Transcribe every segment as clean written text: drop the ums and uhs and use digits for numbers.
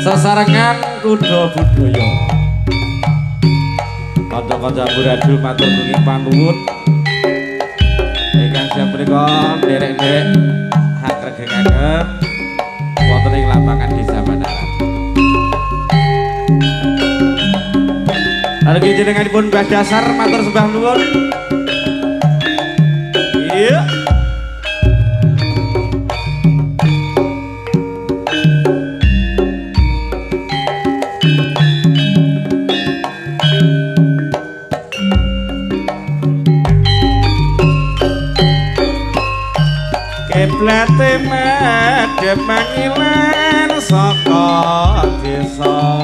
Sasarengan kuda budaya kanca-kanca buradul matur nuwun panuwun ingkang siap menika nderek-nderek hangregengaken wonten ing lapangan Desa Banaran. Arep jenenganipun Mbah Dasar matur sembah nuwun. Iya. Keblate medhep mangilan saka desa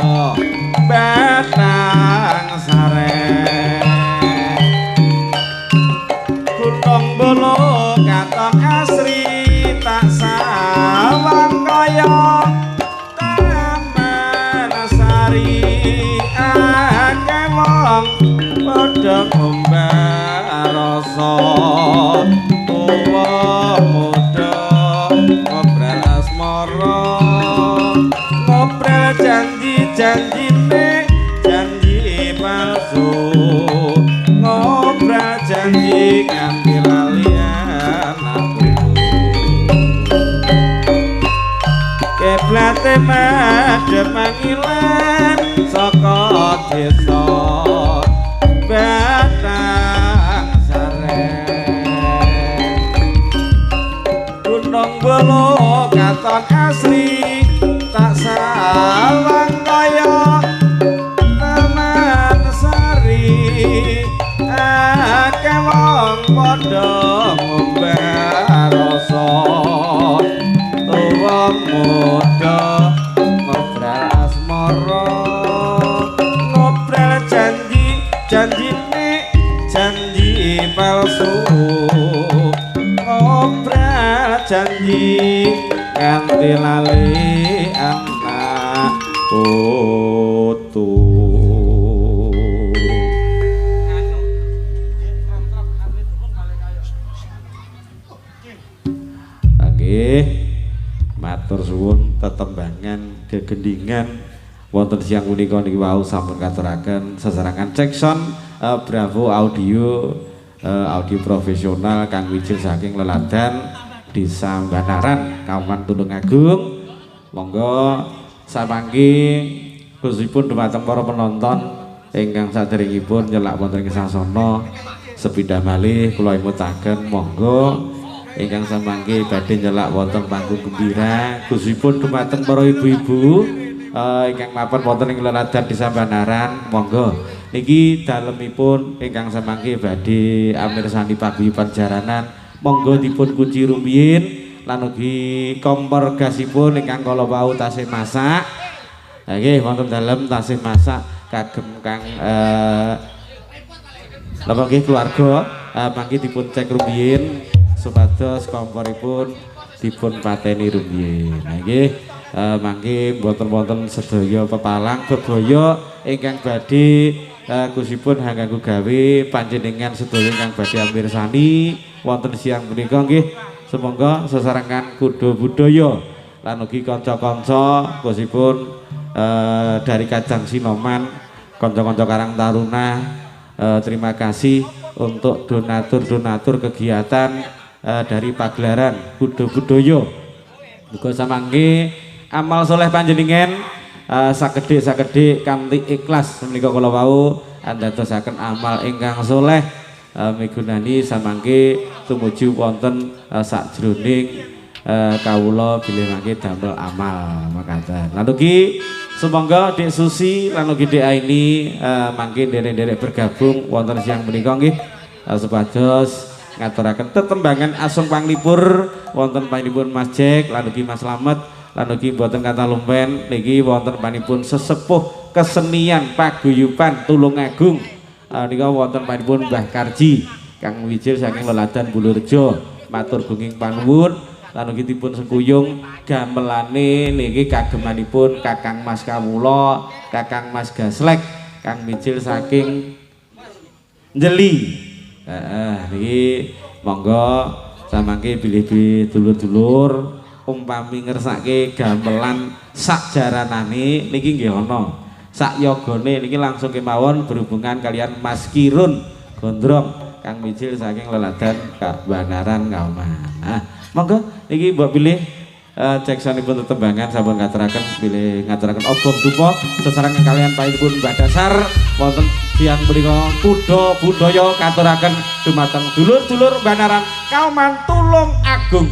Batang Saren Gunung Bolo katon asri tak sawang kaya Taman Sari akeh wong padha ngombar rasa tuwa muda ngobrol asmara ngobrol janji-janjine janji palsu ngobrol janji nganti lalian aku keblate madhep mangilan saka desa Batang Saren Gunung Bolo katon asri tak sawang kaya Taman Sari akeh wong padha ngombar rasa tuwa muda ngobrol asmara ngobrol janjine janji palsu ngobrol janji ganti lali anak putu. Nggih, matur suwun tetembangan gegendingan wonten siang punika niki wau sampun katuraken sesarengan cek sound Bravo audio audio profesional kang wijil saking leladan Desa Banaran Kabupaten Tulungagung. Monggo samangke khususipun dumateng para penonton ingkang saderengipun nyelak wonten ing sasana sepidhah malih kula imutaken monggo ingkang samangke badhe nyelak wonten panggung gembira khususipun dumateng para ibu-ibu ingkang mapan wonten ing leladan Desa Banaran monggo niki dalemipun ingkang samangke badhe amirsani paguyuban jaranan monggo dipun kunci rumiyin lan ugi kompor gasipun ingkang kala wau tasih masak Nggih wonten dalem tasih masak kagem Kang napa nggih keluarga mangke dipun cek rumiyin supados komporipun dipun pateni rumiyin. Nggih mangke mboten wonten sedaya pepalang bebaya ingkang badhe kusipun kanggo gawe panjenengan sedaya ingkang badhe amirsani wonten siang punika nggih semoga sesarengan kudo budaya lan ugi kanca-kanca kusipun dari Kajang Sinoman, konco-konco Karang Taruna, terima kasih untuk donatur kegiatan dari pagelaran Kudo Budoyo. Muga samangke amal soleh panjenengan sagede kanthi ikhlas menika kula wau andadosaken amal ingkang soleh migunani samangke tumuju wonten sakjroning kawula bilih mangke damel amal makaten. Lan ugi semoga Dek Susi lan ugi Dek Aini mangke nderek-nderek bergabung wonten siang menika nggih supados ngaturaken tetembangan asung panglipur wonten panjenengan Mas Jack lan ugi Mas Slamet lan ugi mboten kata lumpen niki wonten panipun sesepuh kesenian paguyuban Tulungagung nika wonten panipun Mbah Karji Kang Wijil saking Leladan Bulurejo matur gunging panuwun lan ugi dipun sekuyung gamelane niki kagemanipun Kakang Mas Kawula, Kakang Mas Gaslek, Kang Mijil saking Jeli. Niki monggo samangke bilih-bilih dulur-dulur umpami ngersake gamelan sak jaranane niki nggih ana. Sak yogane niki langsung kemawon berhubungan kalian Mas Kirun Gondrong, Kang Mijil saking Leladan Kabanaran Kauman. Monggo iki mbok pilih ceksanipun tetembangan sampun ngaturaken pilih ngaturaken obong dupa sesarengan kalian panjenengan Mbah Dasar wonten siang menika kudo budaya katuraken dumateng dulur-dulur Banaran Kauman Tulung Agung.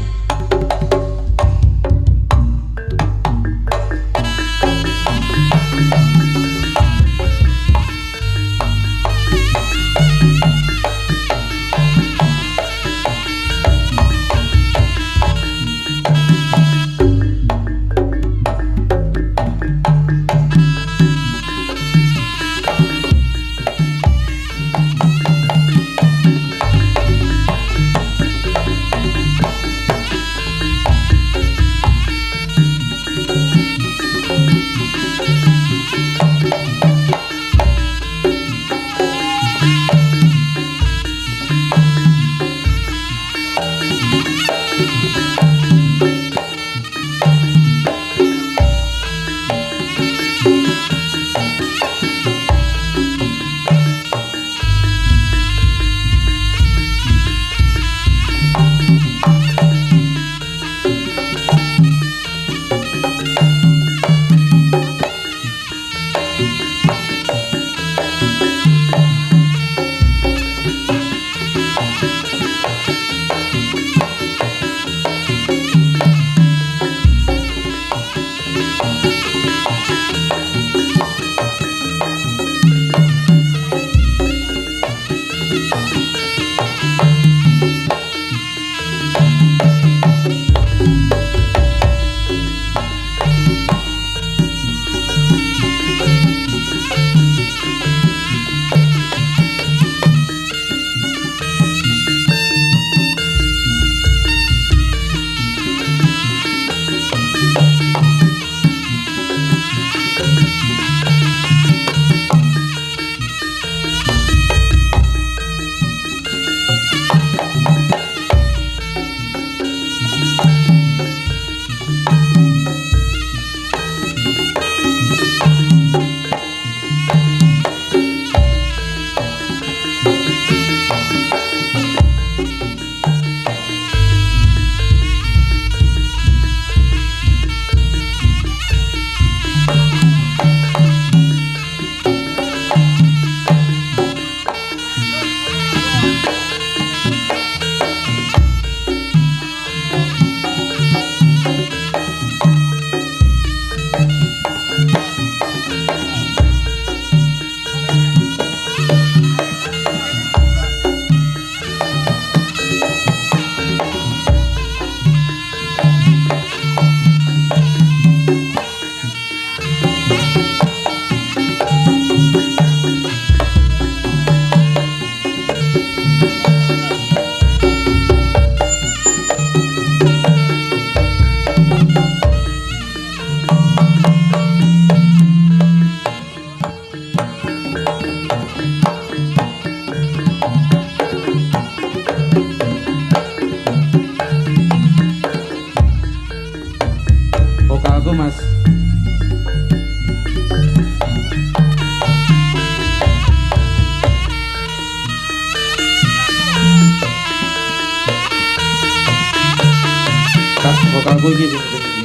Vokalku iki sing penting iki.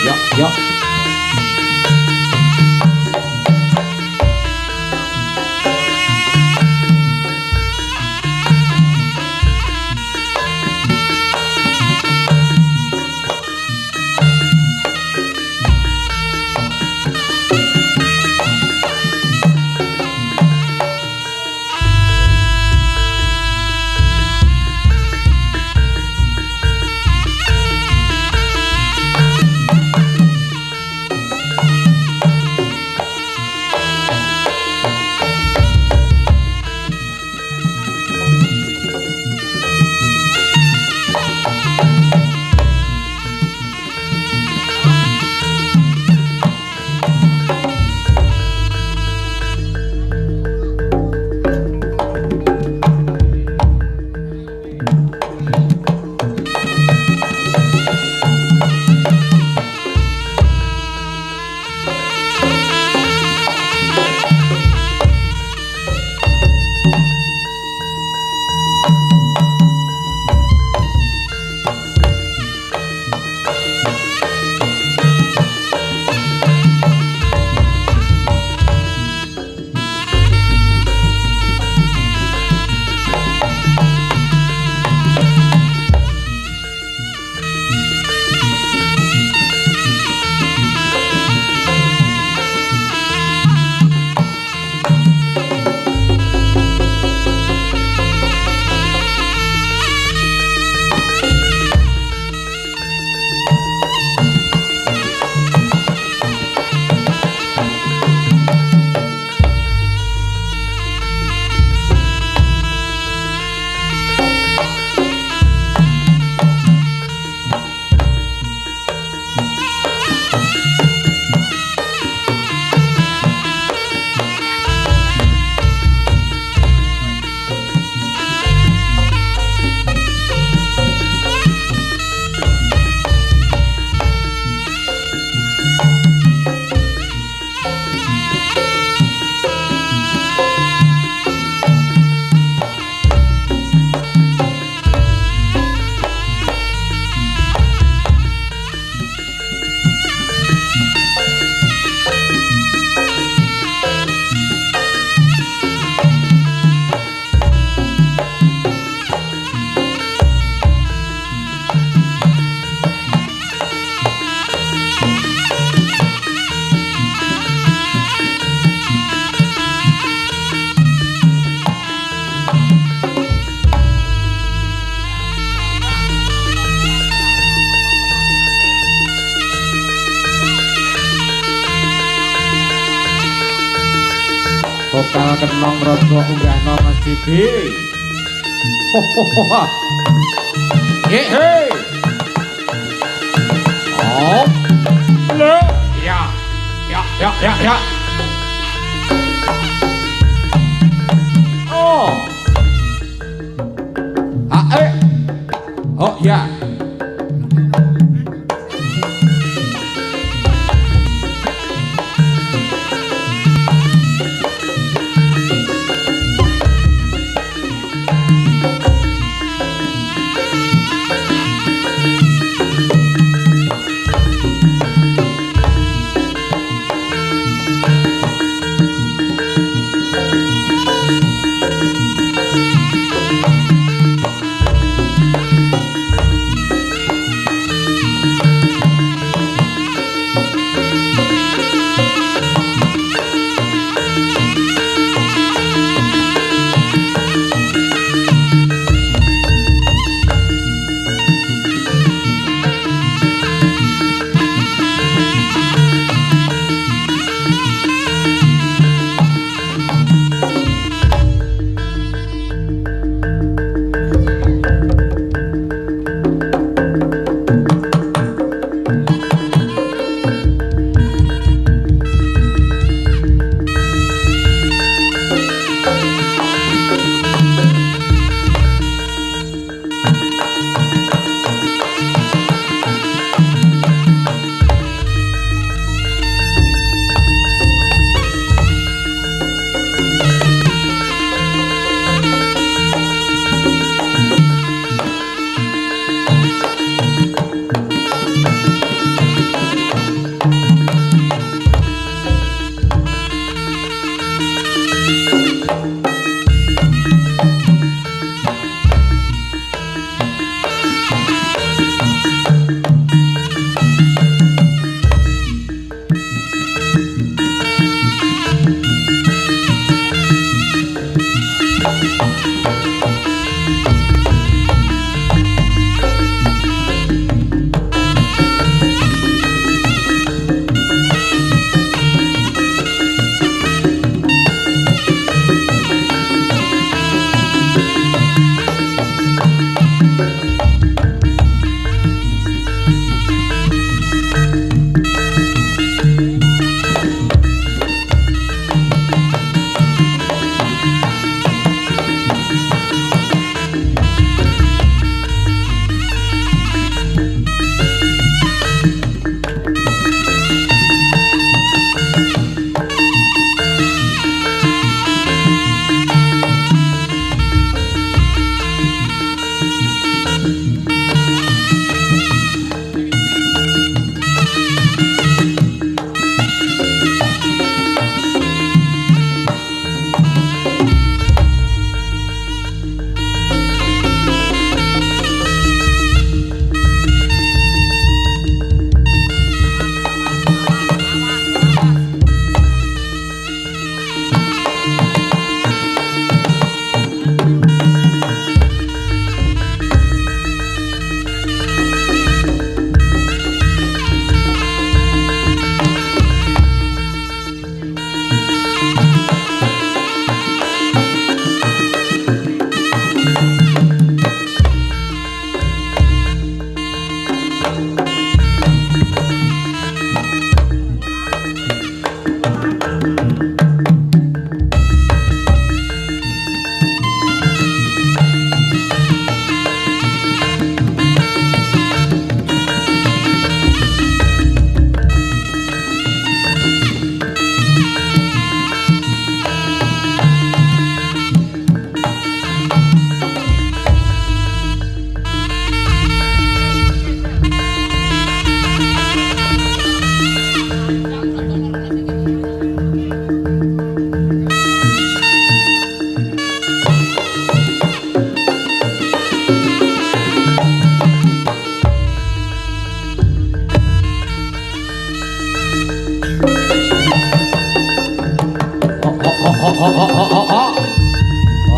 Yo. Yo. Vokal kenong rogo unggahno Mas Bibi. Hey. Oh. Le. Ya. Oh. Oh ya.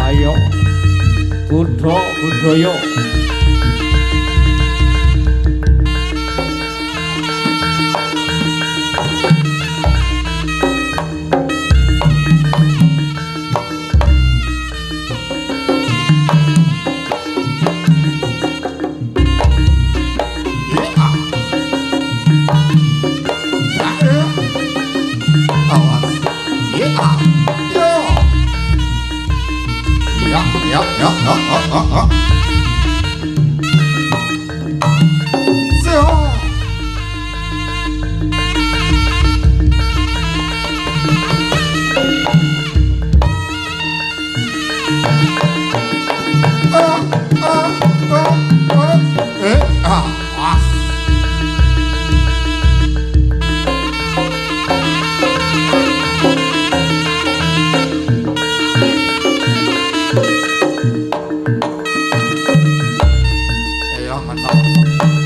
Ayo kudo budaya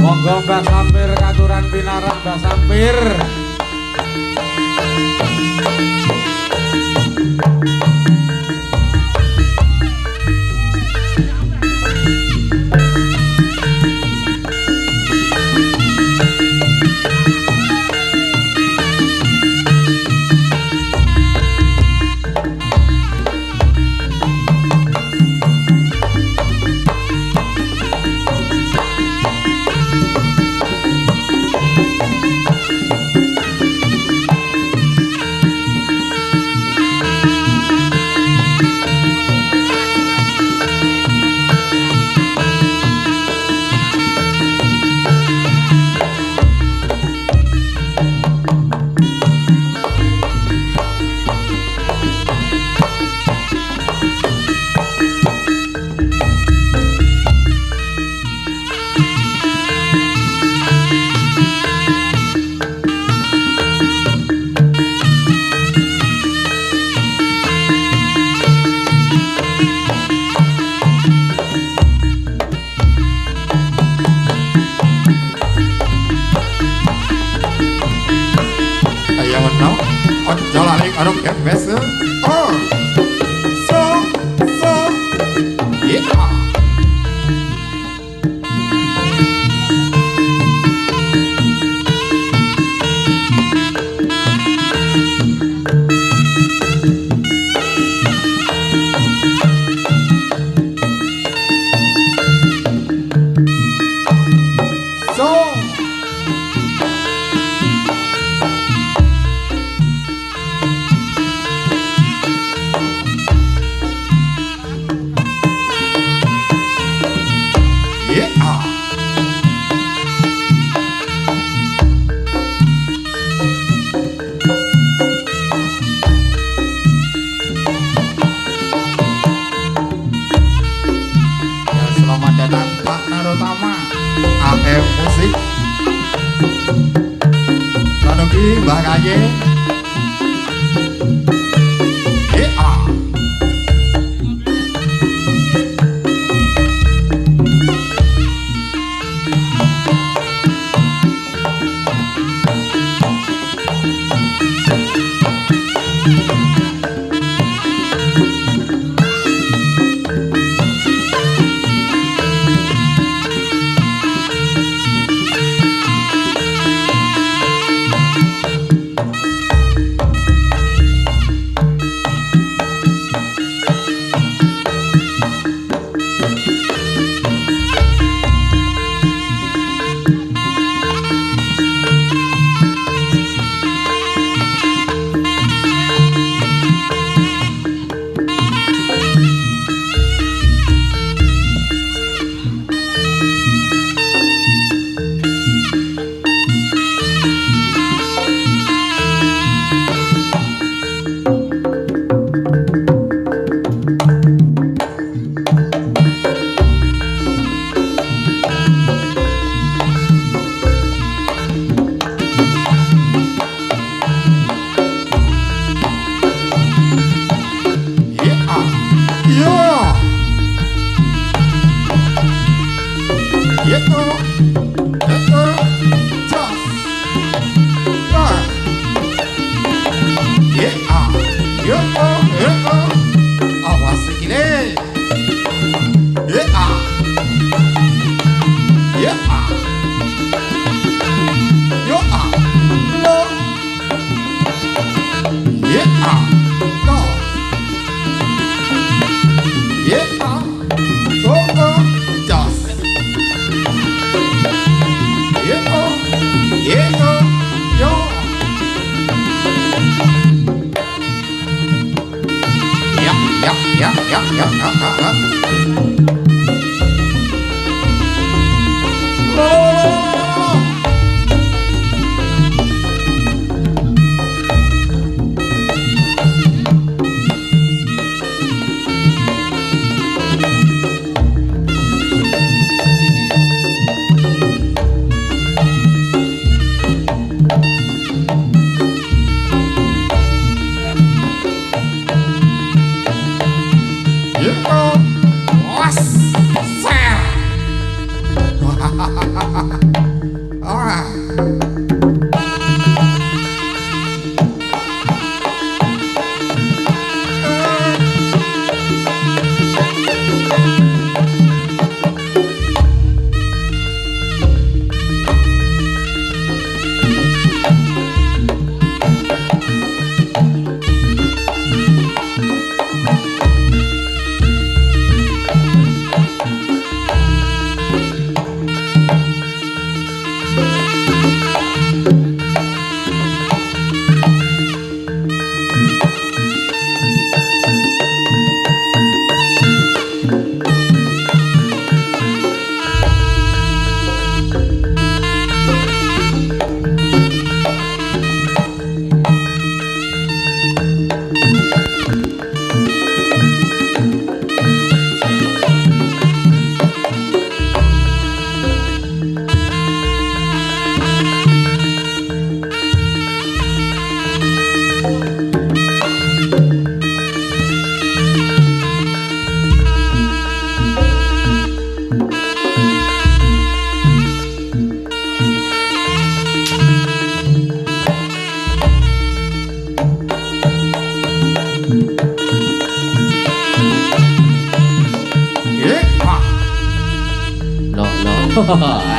monggo Mbah Sampir katuran pinarak Mbah Sampir.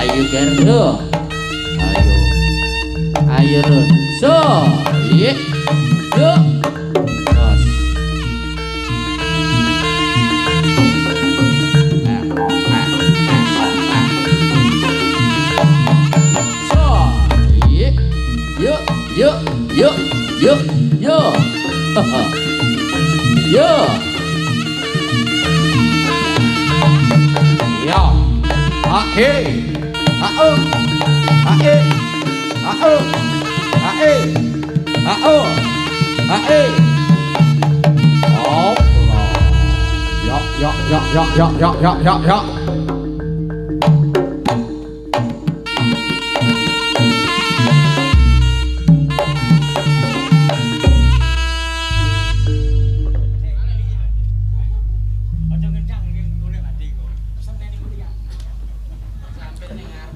Ayo Gardo, ayo Run, so, yuk, terus, so, yuk, Yok.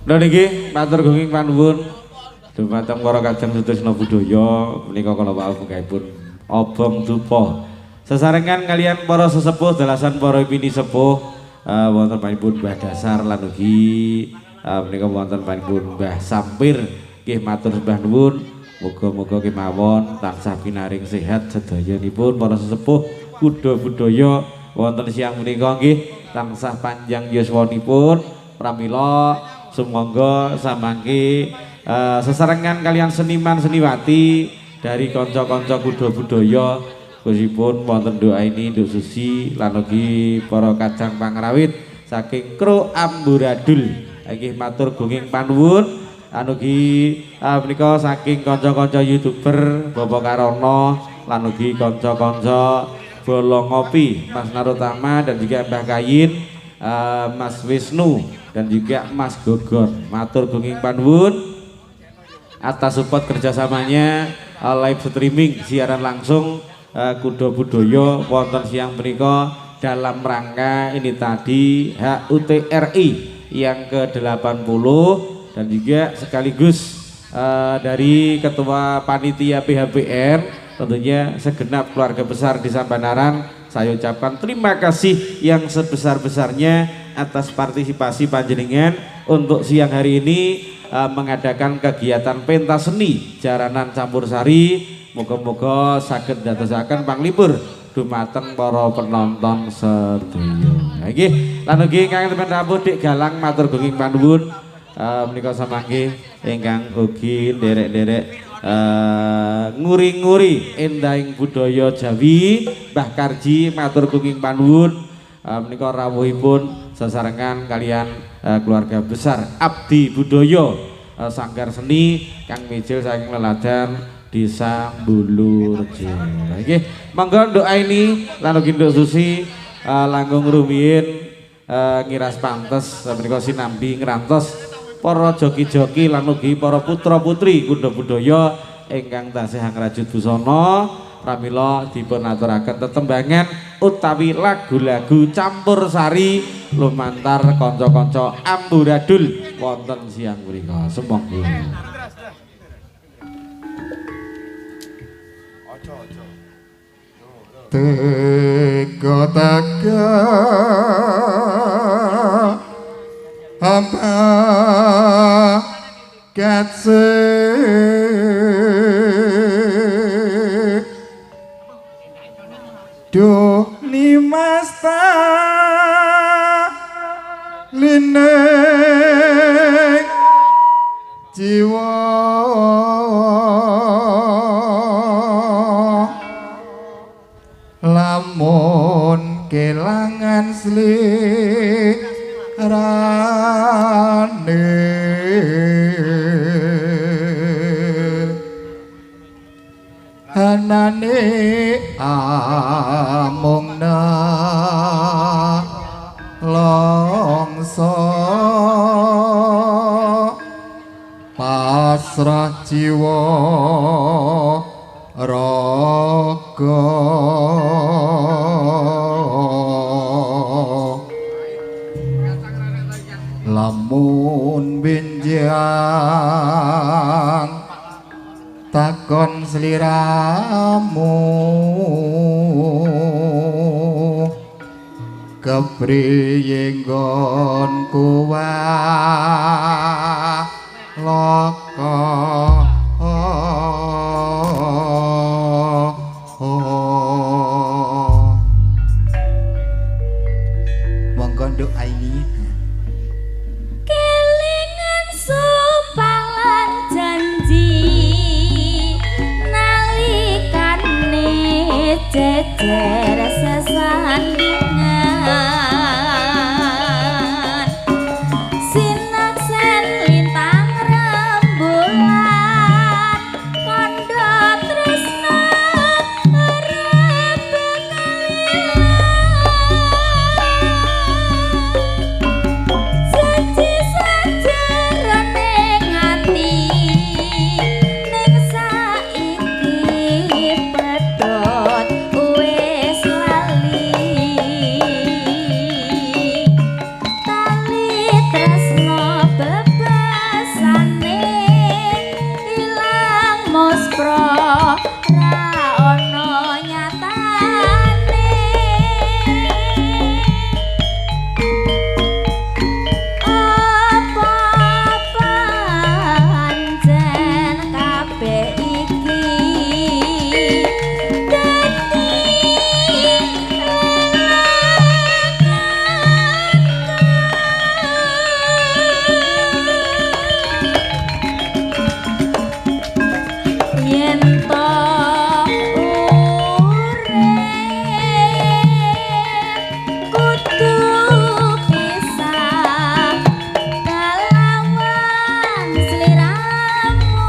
Lha niki matur gunging panuwun dumateng para kajeng Sutrisna Budaya menika kala wau pun obong dupa sesarengan kalian para sesepuh dalasan para pini sepuh wonten panjenengan Mbah Dasar lan ugi menika wonten panjenengan Mbah Sampir nggih matur sembah nuwun muga-muga kemawon tansah pinaring sehat sedayanipun para sesepuh kuda budaya wonten siang menika nggih tansah panjang yuswanipun pramila sumangga samangke sesarengan kalian seniman seniwati dari kanca-kanca kuda budaya khususipun wonten doa ini Nduk Susi lan ugi para kajang pangrawit saking Kro Amburadul nggih matur gunging panuwun anugi menika saking kanca-kanca YouTuber Bapak Karono lan ugi kanca-kanca Bolong Ngopi Mas Narutama dan juga Mbah Kayin Mas Wisnu dan juga Mas Gogor matur gunging panuwun atas support kerjasamanya live streaming siaran langsung kuda budaya wonten siang menika dalam rangka ini tadi HUT RI yang ke-80 dan juga sekaligus dari Ketua Panitia PHBR tentunya segenap keluarga besar di Sambanaran saya ucapkan terima kasih yang sebesar-besarnya atas partisipasi panjenengan untuk siang hari ini mengadakan kegiatan pentas seni jaranan campursari. Moga-moga saged dadosaken panglipur dumateng para penonton sedaya. Nggih, lan ugi ingkang temen rawuh Dik Galang matur gunging panuwun menika samangke ingkang ugi nderek-nderek nguri-nguri endahing budaya Jawi. Mbah Karji matur kenging panuwun menika rawuhipun sesarengan kalian keluarga besar Abdi Budaya Sanggar Seni Kang Mijil saking Leladan Desa Mbulurejo. Nggih, monggo doa ini lan ugi Nduk Susi langkung rumiyin ngiras pantes menika sinambi ngrantos para joki-joki lan ugi para putra-putri Kunda Budaya ingkang tasih ngrajut busana pramila dipun aturaken tetembangan utawi lagu-lagu campursari lumantar kanca-kanca amburadul wonten siang mriku. Sumangga. Tega hamba katse do nimasta linek jiwa lamun kelangan slirane anane amungna longso pasrah jiwa raga lamun benjang takon sliramu kepriye nggonku loko monggo nduk aini kelingan sumpah lan janji nalikane jejer sesandingan sinaksen lintang rembulan kondo tresna arep janji sajarane ngati ning saiki pedhot wis lali tali tresno bebasane ilang muspro ra ono nyatane apa pancen kabeh iki dadi yen to urip kudu pisah kalawan sliramu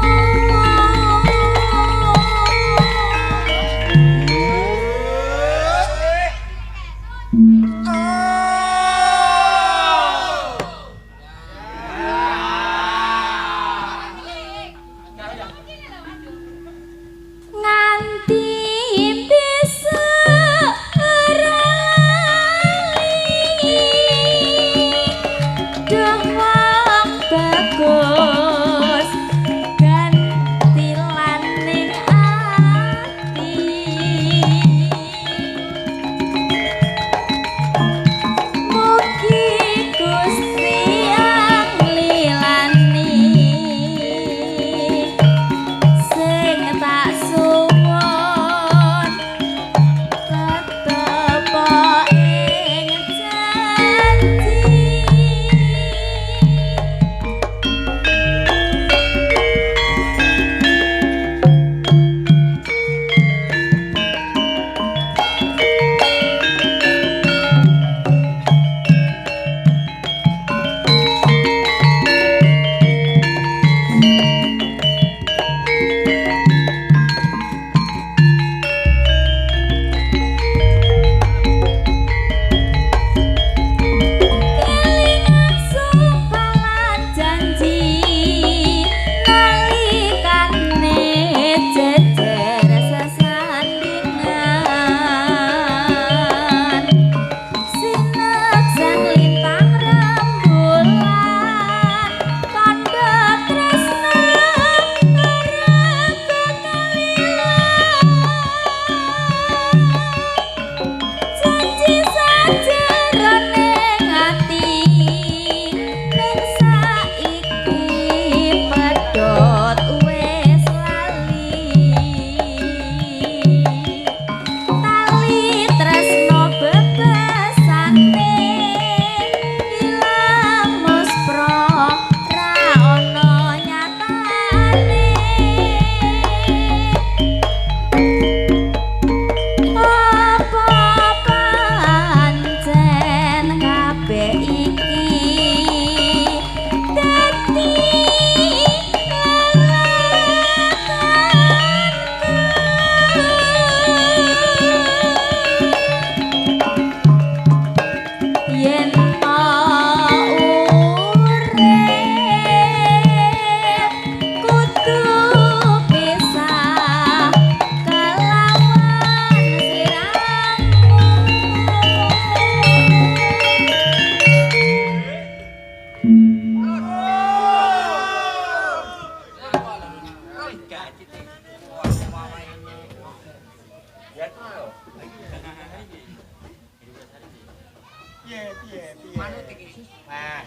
Manut iki. Nah,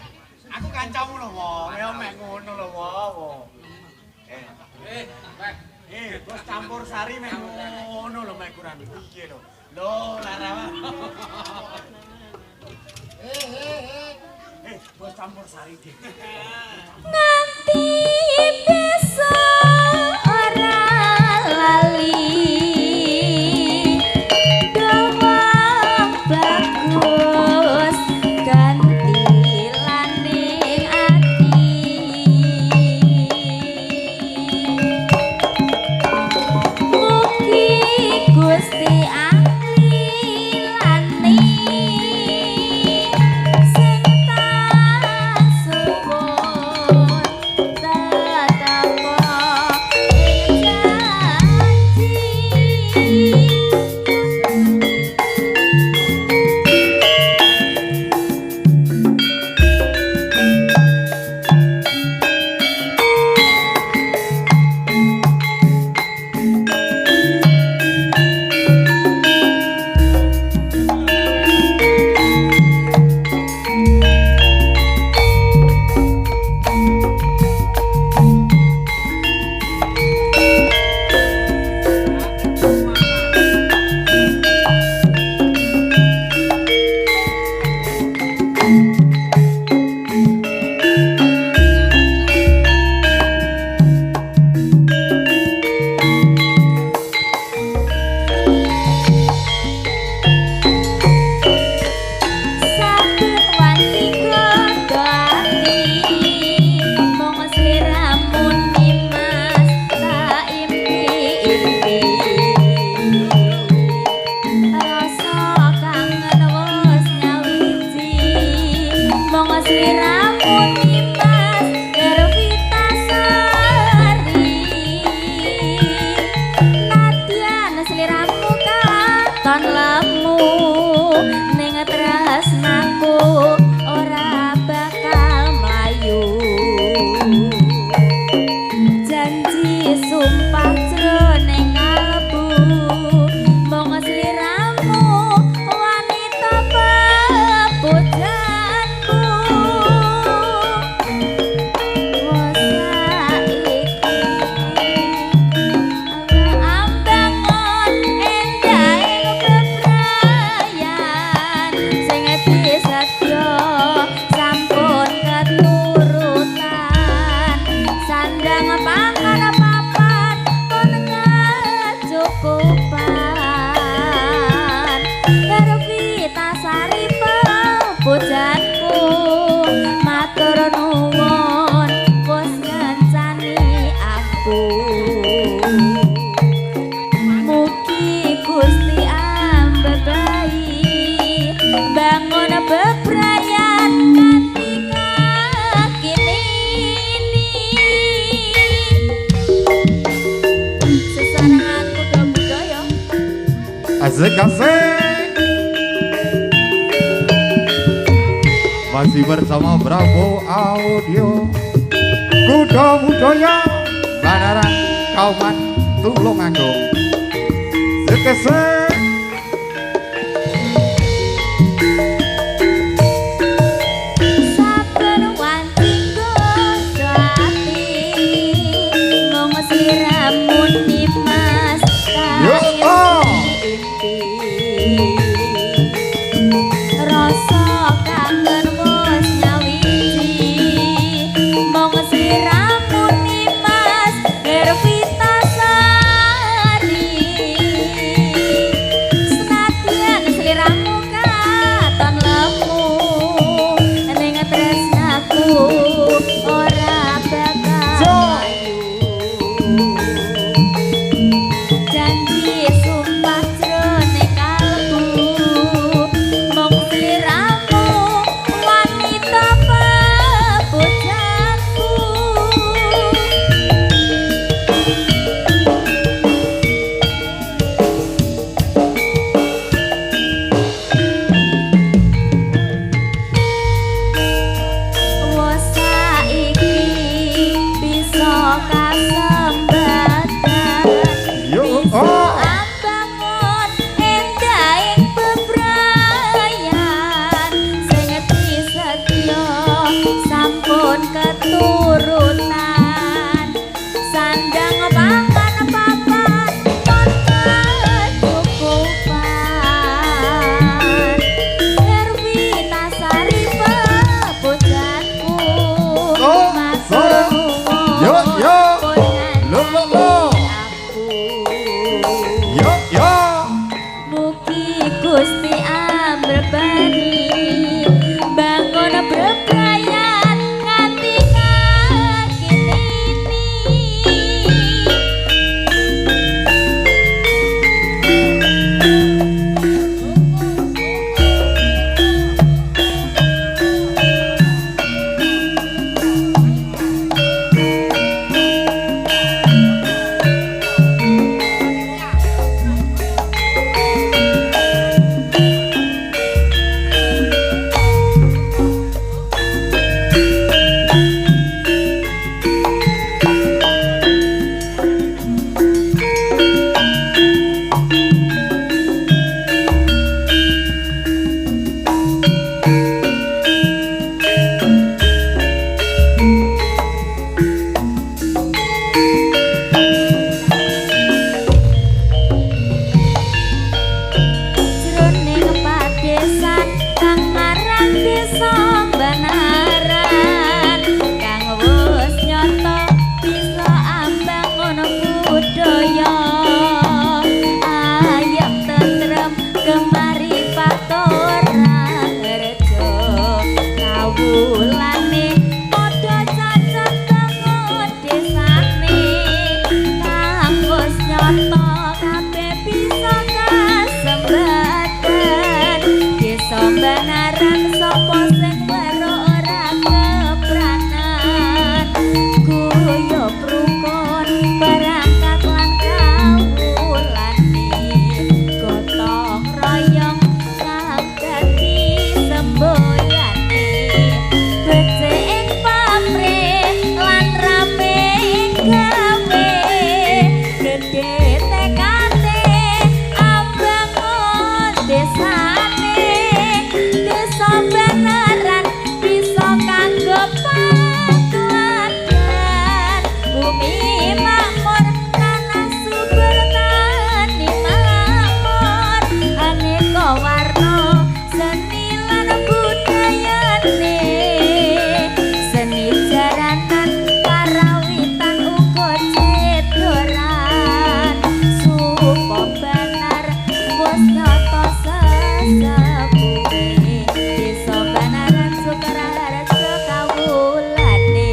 aku kancamu lho, Mo. Ya mek ngono lho, Mo. Bos campur sari mek ngono lho mek kurang piye lho. Lho, Lara. Bos campur sari dik. nganti besok ora lali gawang bagus ganti landing ati mugi Gusti ahli lani sing tak suwun tetapa ing janji. Saben wanci godho ati mong sliramu nimas tak impi-impi rasa kangen wis nyawiji mong sliramu nimas Gervita Sari nadyan sliramu katon lemu ning tresnaku ora bakal mlayu janji sumpah jroning kalbu mong sliramu wanita pepujanku ambangun endahing bebrayan sing disetyo sampun keturutan sandang pangan papan pun kecukupan Gervita Sari pepujanku matur nuwun wis ngancani aku mugi Gusti ambebahi bangun bebrayan kanthi kakini sesarengan kuda budaya Asik-asik. Masih bersama Bravo Audio Kuda Budaya Banaran Kauman Tulungagung. Asik-asik. saben wanci godho ati mong sliramu nimas Yo, oh. impi rasa kangen wis nyawiji mong sliramu nimas Gervita Sari Tata kabeh bisa kasembadan desa Banaran sapa sing weruh ora kepranan guyub rukun berangkat lan kawulane gotong royong kang dadi semboyane becik ing pabrik lan rame ing gawe gede tekate ambangun desane desa Banaran bisa kanggo pakladan bumi makmur tanah subur tani makmur aneka warna seni lan budayane seni jaranan karawitan uga cedoran supo Banar wis nata sesepuhe desa Banaran Sukoharjo kawulane.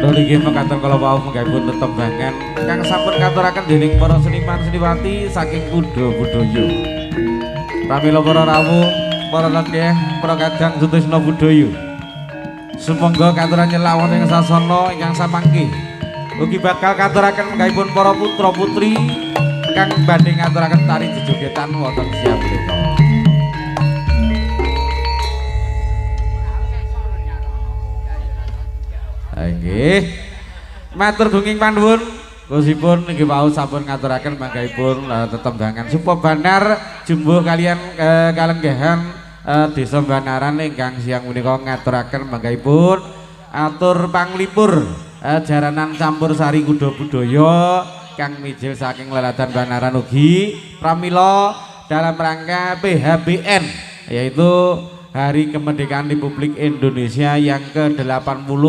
Lho nggih mekaten kala wau menggahipun tetembangan kang sampun katuraken dening para seniman seniwati saking Kuda Budaya. Pramila para rawuh, para lenggeh, para kadang Sutisna Budaya. Sumangga katuran nyelak wonten ing sasana ingkang samangke. Ugi bakal katuraken menggahipun para putra putri kang badhe ngaturaken tari jejogetan wonten siang punika. Nggih. Matur gunging panuwun Gusipun nggih wau sampun ngaturaken manggahipun tetembangan Supo Banar jumbuh kalian kalenggahan Desa Banaran ingkang siang menika ngaturaken manggahipun atur panglipur jaranan campursari Kuda Budaya kang mijil saking leladan Banaran ugi pramila dalam rangka PHBN yaitu Hari Kemerdekaan Republik Indonesia yang ke-80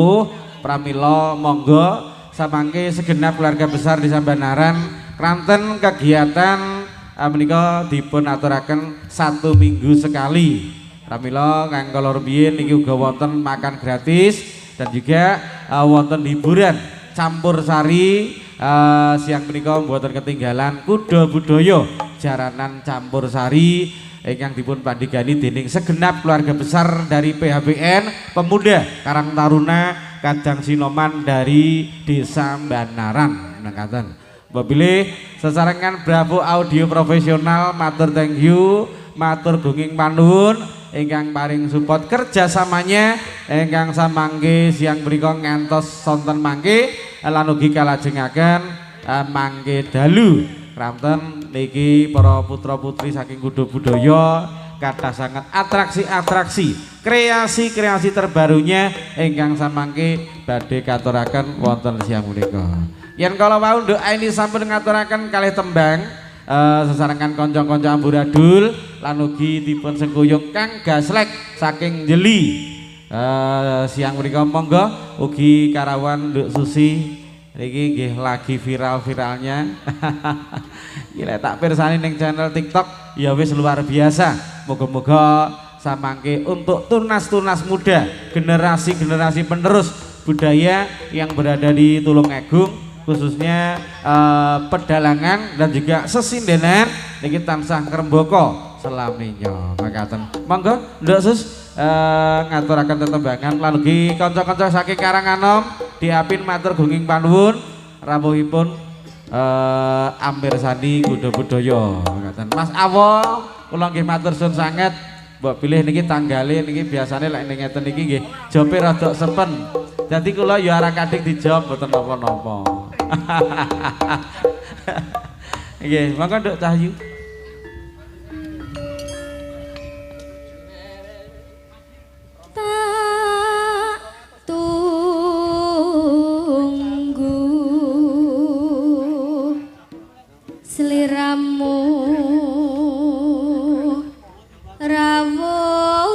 pramila monggo samangke segenap keluarga besar Desa Banaran kranten kegiatan menika dipun aturaken 1 minggu sekali. Pramila kang kala rumiyin niki uga wonten makan gratis dan juga wonten hiburan campursari siang menika mboten ketinggalan Kuda Budaya jaranan campursari ingkang dipun pandhigani dening segenap keluarga besar dari PHBN Pemuda Karang Taruna Kadang Sinoman dari Desa Banaran mekaten. Mbok sesarengan Bravo Audio Profesional matur thank you, matur gunging panuwun ingkang paring support kerjasamanya ingkang samangke siang mriku ngantos sonten mangke lan ugi kalajengaken mangke dalu kranten niki para putra putri saking Kuda Budaya kathah sangat atraksi-atraksi kreasi-kreasi terbarunya ingkang samangke badhe katuraken wonten siang punika. Yen kala wau nduk ini sampun ngaturaken kalih tembang sesarengan kanca-kanca amburadul lan ugi dipun sengkuyung Kang Gaslek saking Jeli. Siang punika monggo ugi karawan Nduk Susi niki nggih lagi viral-viralnya. Gila tak pirsani ning channel TikTok ya wis luar biasa. Moga-moga samangke untuk tunas-tunas muda, generasi-generasi penerus budaya yang berada di Tulungagung khususnya pedalangan dan juga sesindenan niki tansah ngrembaka selaminya makaten. Monggo Nduk Sus ngaturaken tetembangan lan ugi kanca-kanca saking Karanganom diapin matur gunging panuwun rawuhipun Ampir Sandi Kuda Budaya makaten. Mas Awo kula nggih matur suwun sanget. Mbok pilih niki tanggale niki biasane lek ning ngeten niki nggih jope rada sepen. Dadi kula ya arek kadhik dijawab mboten napa-napa. Nggih, monggo Nduk Cahyu. Tak tunggu seliramu rawuh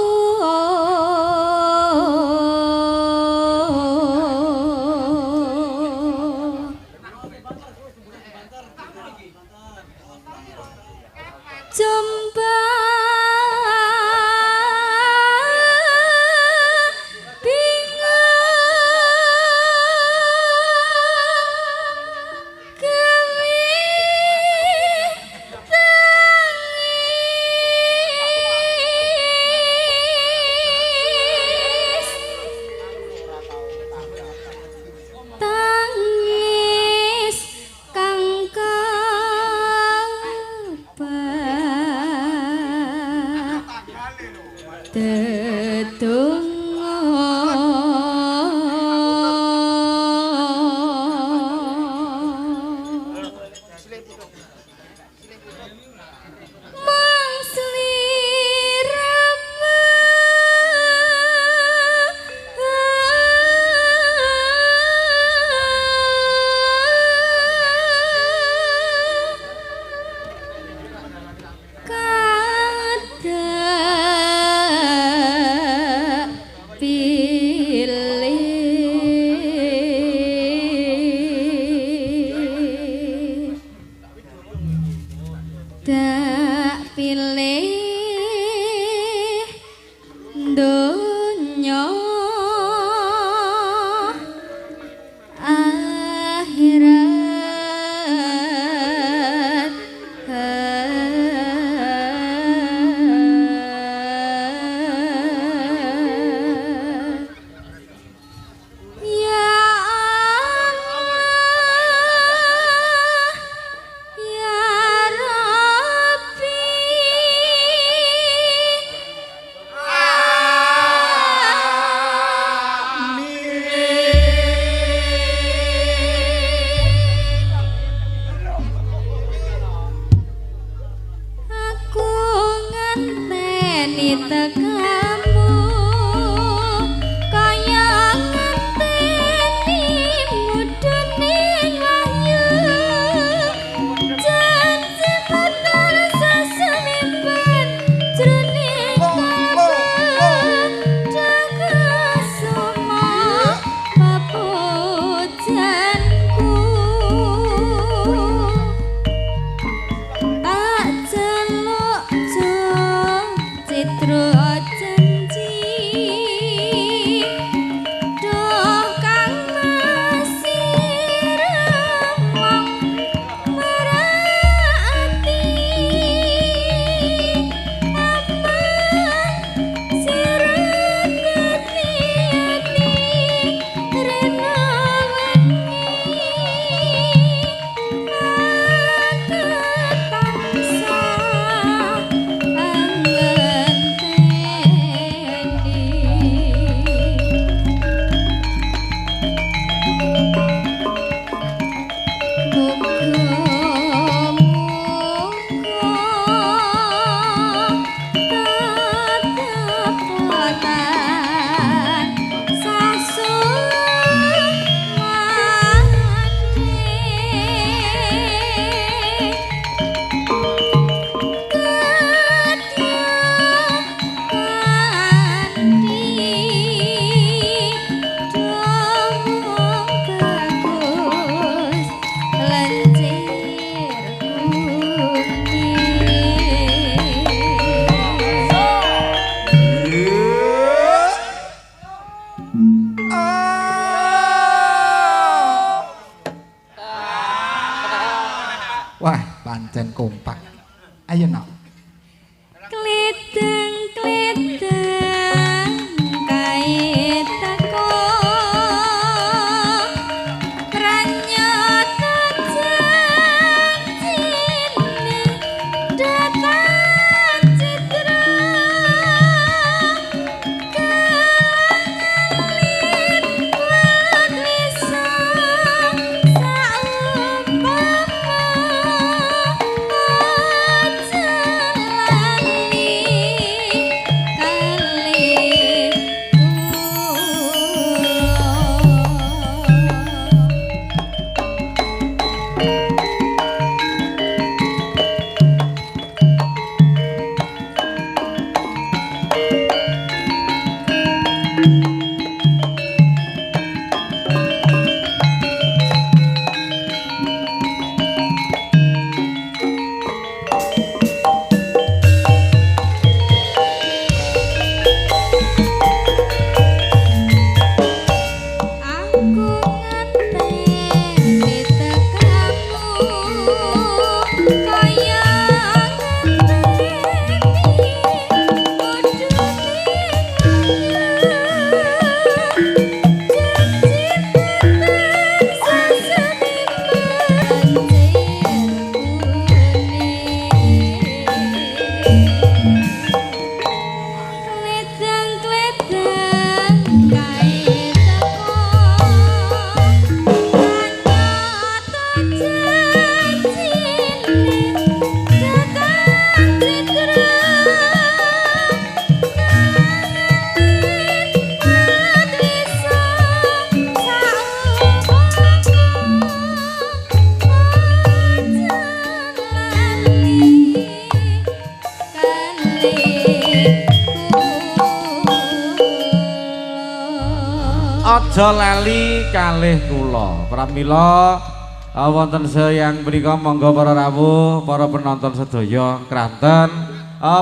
Wah, pancen kompak. Ayo no. Klideng klideng kait teko pranyata janjine datang citra kelangan lit bisa saumpama aja aja lali kalih kula. Pramila wonten sayang mriku monggo para rawuh, para penonton sedaya kranten